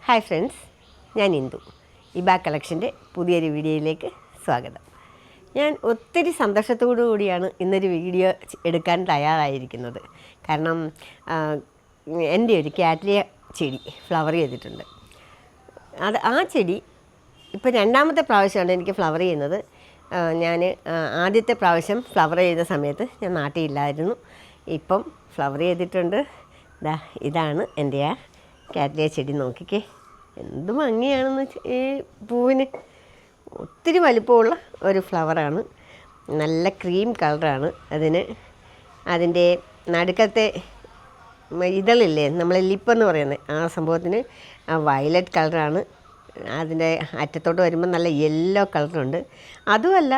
Hi friends, ഞാൻ ഇന്ദു. ഇബ കളക്ഷൻ്റെ പുതിയൊരു വീഡിയോയിലേക്ക് സ്വാഗതം. ഞാൻ ഒത്തിരി സന്തോഷത്തോടു കൂടിയാണ് ഇന്നൊരു വീഡിയോ എടുക്കാൻ തയ്യാറായിരിക്കുന്നത്. കാരണം എൻ്റെ ഒരു കാറ്റ്ലിയ ചെടി ഫ്ലവർ ചെയ്തിട്ടുണ്ട്. ആ ചെടി ഇപ്പോൾ രണ്ടാമത്തെ പ്രാവശ്യമാണ് എനിക്ക് ഫ്ലവർ ചെയ്യുന്നത്. ഞാൻ ആദ്യത്തെ പ്രാവശ്യം ഫ്ലവർ ചെയ്ത സമയത്ത് ഞാൻ നാട്ടിലില്ലായിരുന്നു. ഇപ്പം ഫ്ലവർ ചെയ്തിട്ടുണ്ട്. ഇതാണ് എൻ്റെ ആ കാറ്റ്ലിയ ചെടി. നോക്കിക്കേ, എന്ത് ഭംഗിയാണെന്ന്. ഈ പൂവിന് ഒത്തിരി വലിപ്പമുള്ള ഒരു ഫ്ലവറാണ്. നല്ല ക്രീം കളറാണ് അതിൻ്റെ നടുക്കത്തെ ഇതളില്ലേ, നമ്മൾ ലിപ്പെന്ന് പറയുന്നത്, ആ സംഭവത്തിന് വയലറ്റ് കളറാണ്. അതിൻ്റെ അറ്റത്തോട്ട് വരുമ്പോൾ നല്ല യെല്ലോ കളറുണ്ട്. അതുമല്ല,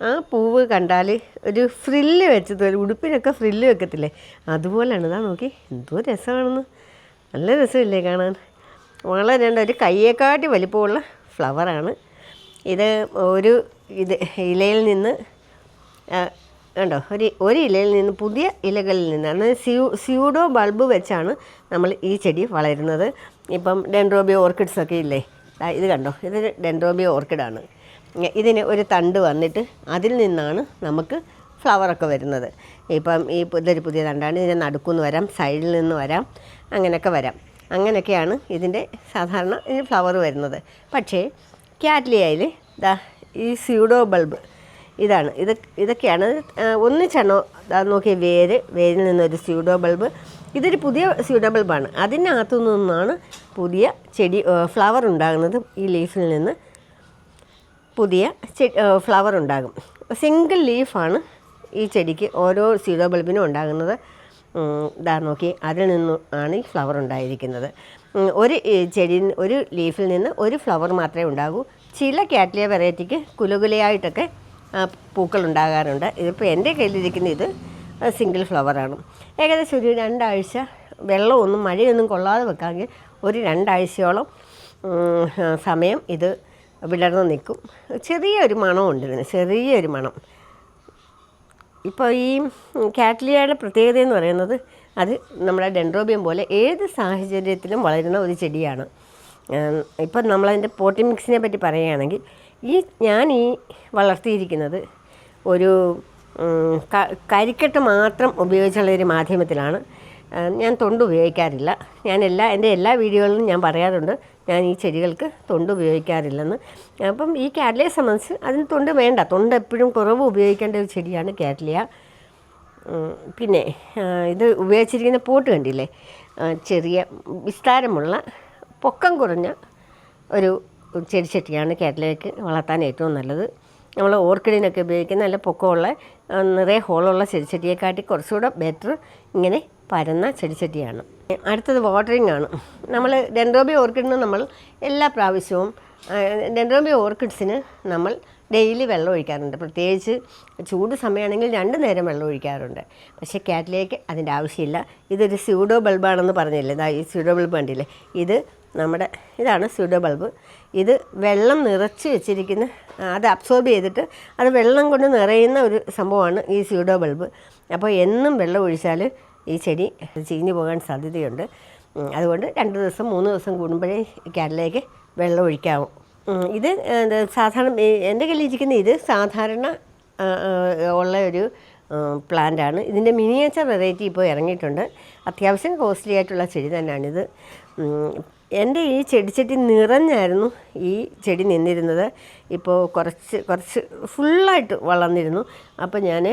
ആ പൂവ് കണ്ടാൽ ഒരു ഫ്രില്ല് വെച്ചത്, ഒരു ഉടുപ്പിനൊക്കെ ഫ്രില്ല് വെക്കത്തില്ലേ, അതുപോലെയാണ്. ഇതാ നോക്കി, എന്തോ രസമാണെന്ന്. നല്ല രസമില്ലേ കാണാൻ? വളരെ ഒരു കയ്യേക്കാട്ടി വലിപ്പമുള്ള ഫ്ലവറാണ് ഇത്. ഇലയിൽ നിന്ന് കണ്ടോ, ഒരു ഇലയിൽ നിന്ന് പുതിയ ഇലകളിൽ നിന്ന്, അന്ന് സ്യൂഡോ ബൾബ് വെച്ചാണ് നമ്മൾ ഈ ചെടി വളരുന്നത്. ഇപ്പം ഡെൻഡ്രോബിയ ഓർക്കിഡ്സൊക്കെ ഇല്ലേ, ഇത് കണ്ടോ, ഇത് ഡെൻഡ്രോബിയ ഓർക്കിഡാണ്. ഇതിന് ഒരു തണ്ട് വന്നിട്ട് അതിൽ നിന്നാണ് നമുക്ക് ഫ്ലവറൊക്കെ വരുന്നത്. ഇപ്പം ഇതൊരു പുതിയ തണ്ടാണ്. ഇതിൻ്റെ നടുക്കുന്ന് വരാം, സൈഡിൽ നിന്ന് വരാം, അങ്ങനെയൊക്കെ വരാം. അങ്ങനെയൊക്കെയാണ് ഇതിൻ്റെ സാധാരണ ഫ്ലവർ വരുന്നത്. പക്ഷേ കാറ്റ്ലിയയിൽ ഈ സ്യൂഡോ ബൾബ് ഇതൊക്കെയാണ് ഒന്നിച്ചെണ്ണോ. നോക്കിയ വേരിൽ നിന്നൊരു സ്യൂഡോ ബൾബ്. ഇതൊരു പുതിയ സ്യൂഡോ ബൾബാണ്. അതിനകത്തു നിന്നാണ് പുതിയ ചെടി ഫ്ലവർ ഉണ്ടാകുന്നത്. ഈ ലീഫിൽ നിന്ന് പുതിയ ഫ്ലവർ ഉണ്ടാകും. സിംഗിൾ ലീഫാണ് ഈ ചെടിക്ക് ഓരോ സ്യൂഡോ ബൾബിനും ഉണ്ടാകുന്നത്. നോക്കി, അതിൽ നിന്നാണ് ഈ ഫ്ലവർ ഉണ്ടായിരിക്കുന്നത്. ഒരു ലീഫിൽ നിന്ന് ഒരു ഫ്ലവർ മാത്രമേ ഉണ്ടാകൂ. ചില കാറ്റ്ലിയ വെറൈറ്റിക്ക് കുലകുലയായിട്ടൊക്കെ പൂക്കൾ ഉണ്ടാകാറുണ്ട്. ഇതിപ്പോൾ എൻ്റെ കയ്യിലിരിക്കുന്ന ഇത് സിംഗിൾ ഫ്ലവറാണ്. ഏകദേശം ഒരു 2 ആഴ്ച വെള്ളമൊന്നും മഴയൊന്നും കൊള്ളാതെ വെക്കാമെങ്കിൽ ഒരു 2 ആഴ്ചയോളം സമയം ഇത് വിടർന്ന് നിൽക്കും. ചെറിയൊരു മണമുണ്ട് ഇതിന്, ചെറിയൊരു മണം. ഇപ്പോൾ ഈ കാറ്റ്ലിയയുടെ പ്രത്യേകത എന്ന് പറയുന്നത്, അത് നമ്മുടെ ഡെൻഡ്രോബിയം പോലെ ഏത് സാഹചര്യത്തിലും വളരുന്ന ഒരു ചെടിയാണ്. ഇപ്പം നമ്മളതിൻ്റെ പോട്ടി മിക്സിനെ പറ്റി പറയുകയാണെങ്കിൽ, ഞാൻ വളർത്തിയിരിക്കുന്നത് ഒരു കരിക്കട്ട് മാത്രം ഉപയോഗിച്ചുള്ളൊരു മാധ്യമത്തിലാണ്. ഞാൻ തൊണ്ട് ഉപയോഗിക്കാറില്ല. എൻ്റെ എല്ലാ വീഡിയോകളിലും ഞാൻ പറയാറുണ്ട്, ഞാൻ ഈ ചെടികൾക്ക് തൊണ്ട് ഉപയോഗിക്കാറില്ലെന്ന്. അപ്പം ഈ കാറ്റ്ലിയയെ സംബന്ധിച്ച് അതിന് തൊണ്ട് വേണ്ട. തൊണ്ട് എപ്പോഴും കുറവ് ഉപയോഗിക്കേണ്ട ഒരു ചെടിയാണ് കാറ്റ്ലിയ. പിന്നെ ഇത് ഉപയോഗിച്ചിരിക്കുന്ന പോട്ട് കണ്ടില്ലേ, ചെറിയ വിസ്താരമുള്ള പൊക്കം കുറഞ്ഞ ഒരു ചെടിച്ചട്ടിയാണ് കാറ്റ്ലിയയ്ക്ക് വളർത്താൻ ഏറ്റവും നല്ലത്. നമ്മൾ ഓർക്കിഡിനൊക്കെ ഉപയോഗിക്കുന്ന നല്ല പൊക്കമുള്ള നിറയെ ഹോളുള്ള ചെടിച്ചട്ടിയെക്കാട്ടി കുറച്ചുകൂടെ ബെറ്റർ ഇങ്ങനെ പരന്ന ചെടിച്ചട്ടിയാണ്. അടുത്തത് വാട്ടറിങ് ആണ്. നമ്മൾ ഡെൻഡ്രോബിയ ഓർക്കിഡിന് നമ്മൾ എല്ലാ പ്രാവശ്യവും ഡെൻഡ്രോബിയ ഓർക്കിഡ്സിന് നമ്മൾ ഡെയിലി വെള്ളം ഒഴിക്കാറുണ്ട്. പ്രത്യേകിച്ച് ചൂട് സമയമാണെങ്കിൽ 2 നേരം വെള്ളം ഒഴിക്കാറുണ്ട്. പക്ഷേ കാറ്റ്ലിയയ്ക്ക് അതിൻ്റെ ആവശ്യമില്ല. ഇതൊരു സ്യൂഡോ ബൾബാണെന്ന് പറഞ്ഞില്ലേ, ഈ സ്യൂഡോ ബൾബ് കണ്ടില്ലേ, ഇതാണ് സ്യൂഡോ ബൾബ്. ഇത് വെള്ളം നിറച്ച് വെച്ചിരിക്കുന്ന, അത് അബ്സോർബ് ചെയ്തിട്ട് അത് വെള്ളം കൊണ്ട് നിറയുന്ന ഒരു സംഭവമാണ് ഈ സ്യൂഡോ ബൾബ്. അപ്പോൾ എന്നും വെള്ളം ഒഴിച്ചാൽ ഈ ചെടി ചീഞ്ഞു പോകാൻ സാധ്യതയുണ്ട്. അതുകൊണ്ട് 2 ദിവസം 3 ദിവസം കൂടുമ്പോഴേ കാറ്റ്ലിയയ്ക്ക് വെള്ളം ഒഴിക്കാവും. ഇത് സാധാരണ എൻ്റെ കയ്യിലിരിക്കുന്ന ഇത് സാധാരണ ഉള്ള ഒരു പ്ലാന്റാണ്. ഇതിൻ്റെ മിനിയേച്ചർ വെറൈറ്റി ഇപ്പോൾ ഇറങ്ങിയിട്ടുണ്ട്. അത്യാവശ്യം കോസ്റ്റ്ലി ആയിട്ടുള്ള ചെടി തന്നെയാണിത്. എൻ്റെ ഈ ചെടിച്ചട്ടി നിറഞ്ഞായിരുന്നു ഈ ചെടി നിന്നിരുന്നത്. ഇപ്പോൾ കുറച്ച് ഫുള്ളായിട്ട് വളർന്നിരുന്നു. അപ്പോൾ ഞാൻ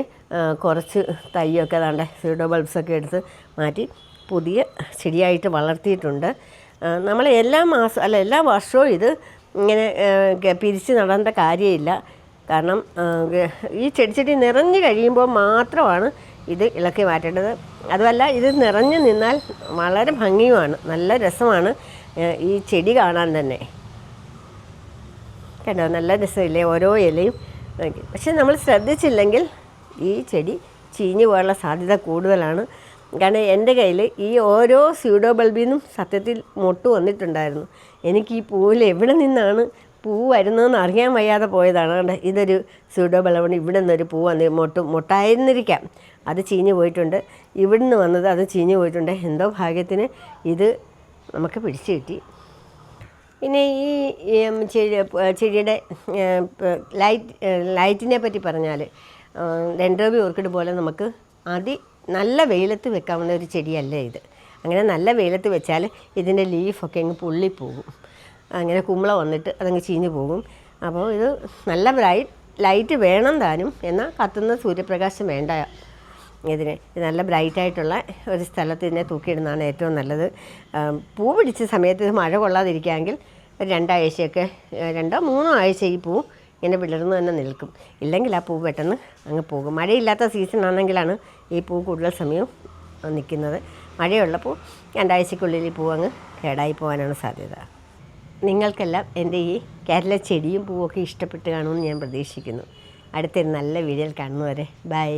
കുറച്ച് തൈയൊക്കെ സ്യൂഡോ ബൾബ്സൊക്കെ എടുത്ത് മാറ്റി പുതിയ ചെടിയായിട്ട് വളർത്തിയിട്ടുണ്ട്. നമ്മൾ എല്ലാ വർഷവും ഇത് ഇങ്ങനെ പിരിച്ച് നടേണ്ട കാര്യമില്ല. കാരണം ഈ ചെടിച്ചട്ടി നിറഞ്ഞു കഴിയുമ്പോൾ മാത്രമാണ് ഇത് ഇളക്കി മാറ്റേണ്ടത്. അതുമല്ല, ഇത് നിറഞ്ഞു നിന്നാൽ വളരെ ഭംഗിയുമാണ്, നല്ല രസമാണ് ഈ ചെടി കാണാൻ തന്നെ. കേട്ടോ, നല്ല രസമില്ലേ ഓരോ ഇലയും. പക്ഷെ നമ്മൾ ശ്രദ്ധിച്ചില്ലെങ്കിൽ ഈ ചെടി ചീഞ്ഞു പോകാനുള്ള സാധ്യത കൂടുതലാണ്. കാരണം എൻ്റെ കയ്യിൽ ഈ ഓരോ സ്യൂഡോ ബൾബിൽ നിന്നും സത്യത്തിൽ മൊട്ട് വന്നിട്ടുണ്ടായിരുന്നു. എനിക്ക് ഈ പൂവിൽ എവിടെ നിന്നാണ് പൂ വരുന്നതെന്ന് അറിയാൻ വയ്യാതെ പോയതാണ്. കണ്ട്, ഇതൊരു സ്യൂഡോ ബൾബാണ്. ഇവിടെ നിന്നൊരു പൂ മൊട്ടായിരുന്നിരിക്കാം, അത് ചീഞ്ഞു പോയിട്ടുണ്ട്. ഇവിടുന്ന് വന്നത് അത് ചീഞ്ഞു പോയിട്ടുണ്ട്. എന്തോ ഭാഗ്യത്തിന് ഇത് നമുക്ക് പിടിച്ചു കിട്ടി. പിന്നെ ഈ ചെടിയുടെ ലൈറ്റിനെ പറ്റി പറഞ്ഞാൽ ഡെൻഡ്രോബി ഓർക്കിഡ് പോലെ നമുക്ക് നല്ല വെയിലത്ത് വെക്കാവുന്ന ഒരു ചെടിയല്ല ഇത്. അങ്ങനെ നല്ല വെയിലത്ത് വെച്ചാൽ ഇതിൻ്റെ ലീഫൊക്കെ അങ്ങ് പൊള്ളിപ്പോകും, അങ്ങനെ കുമ്പള വന്നിട്ട് അതങ്ങ് ചീഞ്ഞു പോകും. അപ്പോൾ ഇത് നല്ല ലൈറ്റ് വേണം താനും, എന്നാൽ കത്തുന്ന സൂര്യപ്രകാശം വേണ്ട ഇതിന്. നല്ല ബ്രൈറ്റായിട്ടുള്ള ഒരു സ്ഥലത്ത് ഇതിനെ തൂക്കിയിടുന്നതാണ് ഏറ്റവും നല്ലത്. പൂ പിടിച്ച സമയത്ത് ഇത് മഴ കൊള്ളാതിരിക്കുകയെങ്കിൽ 2 ആഴ്ചയൊക്കെ 2-3 ആഴ്ച ഈ പൂ ഇങ്ങനെ വിടർന്ന് തന്നെ നിൽക്കും. ഇല്ലെങ്കിൽ ആ പൂ പെട്ടെന്ന് അങ്ങ് പോകും. മഴയില്ലാത്ത സീസൺ ആണെങ്കിലാണ് ഈ പൂ കൂടുതൽ സമയം നിൽക്കുന്നത്. മഴയുള്ളപ്പോൾ 2 ആഴ്ചയ്ക്കുള്ളിൽ ഈ പൂ അങ്ങ് കേടായി പോകാനാണ് സാധ്യത. നിങ്ങൾക്കെല്ലാം എൻ്റെ ഈ കേരള ചെടിയും പൂവൊക്കെ ഇഷ്ടപ്പെട്ട് കാണുമെന്ന് ഞാൻ പ്രതീക്ഷിക്കുന്നു. അടുത്തൊരു നല്ല വീഡിയോയിൽ കാണുന്നവരെ ബൈ.